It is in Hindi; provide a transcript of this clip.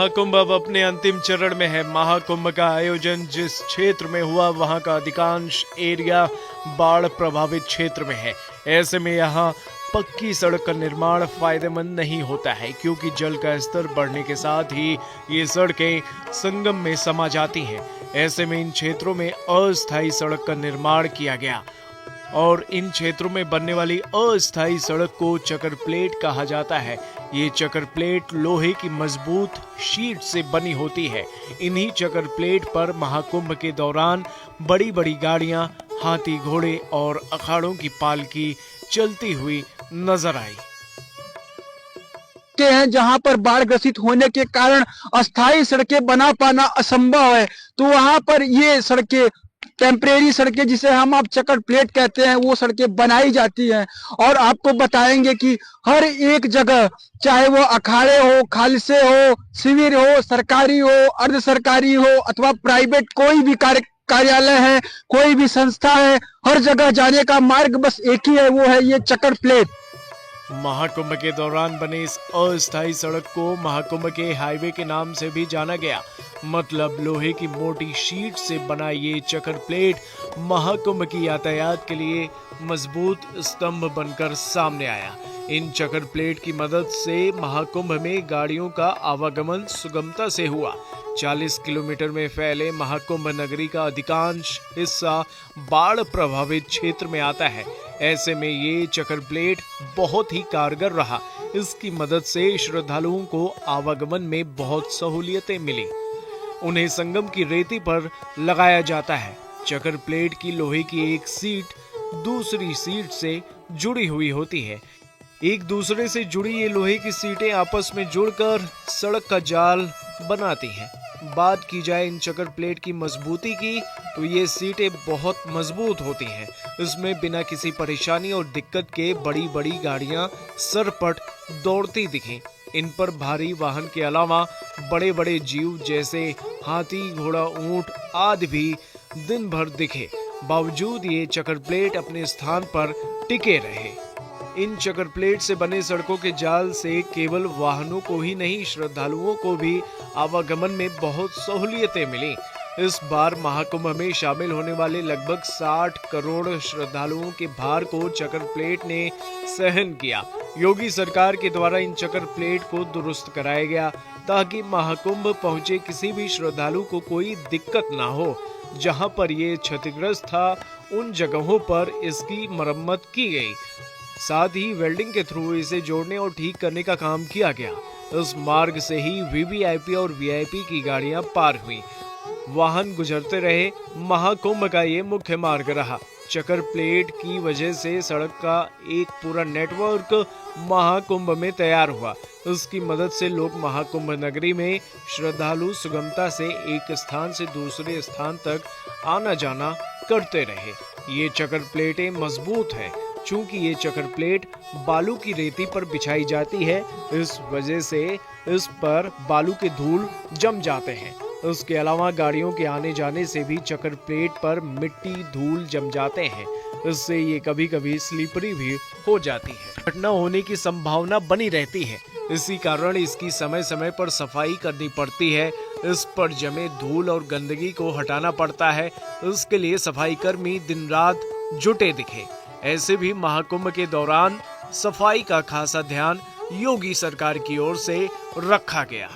महाकुंभ अब अपने अंतिम चरण में है। महाकुंभ का आयोजन जिस क्षेत्र में हुआ वहां का अधिकांश एरिया बाढ़ प्रभावित क्षेत्र में है। ऐसे में यहाँ पक्की सड़क का निर्माण फायदेमंद नहीं होता है, क्योंकि जल का स्तर बढ़ने के साथ ही ये सड़कें संगम में समा जाती हैं। ऐसे में इन क्षेत्रों में अस्थायी सड़क का निर्माण किया गया और इन क्षेत्रों में बनने वाली अस्थायी सड़क को चकर प्लेट कहा जाता है। ये चकर प्लेट लोहे की मजबूत शीट से बनी होती है। इन्हीं चकर प्लेट पर महाकुंभ के दौरान बड़ी बड़ी गाड़ियां, हाथी, घोड़े और अखाड़ों की पालकी चलती हुई नजर आई। के हैं जहां पर बाढ़ ग्रसित होने के कारण अस्थायी सड़कें बना पाना असंभव है, तो वहां पर ये सड़कें, टेम्परेरी सड़कें जिसे हम आप चकर प्लेट कहते हैं, वो सड़कें बनाई जाती हैं। और आपको बताएंगे कि हर एक जगह, चाहे वो अखाड़े हो, खालसे हो, शिविर हो, सरकारी हो, अर्ध सरकारी हो अथवा प्राइवेट, कोई भी कार्यालय है, कोई भी संस्था है, हर जगह जाने का मार्ग बस एक ही है, वो है ये चकर प्लेट। महाकुंभ के दौरान बने इस अस्थायी सड़क को महाकुंभ के हाईवे के नाम से भी जाना गया। मतलब लोहे की मोटी शीट से बना ये चकर प्लेट महाकुंभ की यातायात के लिए मजबूत स्तंभ बनकर सामने आया। इन चकर प्लेट की मदद से महाकुंभ में गाड़ियों का आवागमन सुगमता से हुआ। 40 किलोमीटर में फैले महाकुंभ नगरी का अधिकांश हिस्सा बाढ़ प्रभावित क्षेत्र में आता है। ऐसे में ये चकर प्लेट बहुत ही कारगर रहा। इसकी मदद से श्रद्धालुओं को आवागमन में बहुत सहूलियतें मिली। उन्हें संगम की रेती पर लगाया जाता है। चकर प्लेट की लोहे की एक सीट दूसरी सीट से जुड़ी हुई होती है। एक दूसरे से जुड़ी ये लोहे की सीटें आपस में जुड़कर सड़क का जाल बनाती हैं। बात की जाए इन चकर प्लेट की मजबूती की, तो ये सीटें बहुत मजबूत होती हैं। इसमें बिना किसी परेशानी और दिक्कत के बड़ी बड़ी गाड़ियां सरपट दौड़ती दिखें। इन पर भारी वाहन के अलावा बड़े बड़े जीव जैसे हाथी, घोड़ा, ऊंट आदि भी दिन भर दिखे। बावजूद ये चकर प्लेट अपने स्थान पर टिके रहे। इन चकर प्लेट से बने सड़कों के जाल से केवल वाहनों को ही नहीं, श्रद्धालुओं को भी आवागमन में बहुत सहूलियतें मिली। इस बार महाकुंभ में शामिल होने वाले लगभग 60 करोड़ श्रद्धालुओं के भार को चकर प्लेट ने सहन किया। योगी सरकार के द्वारा इन चकर प्लेट को दुरुस्त कराया गया ताकि महाकुंभ पहुंचे किसी भी श्रद्धालु को कोई दिक्कत ना हो। जहां पर ये क्षतिग्रस्त था, उन जगहों पर इसकी मरम्मत की गई। साथ ही वेल्डिंग के थ्रू इसे जोड़ने और ठीक करने का काम किया गया। इस मार्ग से ही वीवीआईपी और वीआईपी की गाड़ियां पार हुई। वाहन गुजरते रहे। महाकुंभ का ये मुख्य मार्ग रहा। चकर प्लेट की वजह से सड़क का एक पूरा नेटवर्क महाकुंभ में तैयार हुआ। इसकी मदद से लोग महाकुंभ नगरी में श्रद्धालु सुगमता से एक स्थान से दूसरे स्थान तक आना जाना करते रहे। ये चकर प्लेटें मजबूत हैं। चूंकि ये चकर प्लेट बालू की रेती पर बिछाई जाती है, इस वजह से इस पर बालू के धूल जम जाते हैं। उसके अलावा गाड़ियों के आने जाने से भी चकर प्लेट पर मिट्टी, धूल जम जाते हैं। इससे ये कभी कभी स्लिपरी भी हो जाती है। घटना होने की संभावना बनी रहती है। इसी कारण इसकी समय समय पर सफाई करनी पड़ती है। इस पर जमे धूल और गंदगी को हटाना पड़ता है। इसके लिए सफाई कर्मी दिन रात जुटे दिखे। ऐसे भी महाकुंभ के दौरान सफाई का खासा ध्यान योगी सरकार की ओर से रखा गया।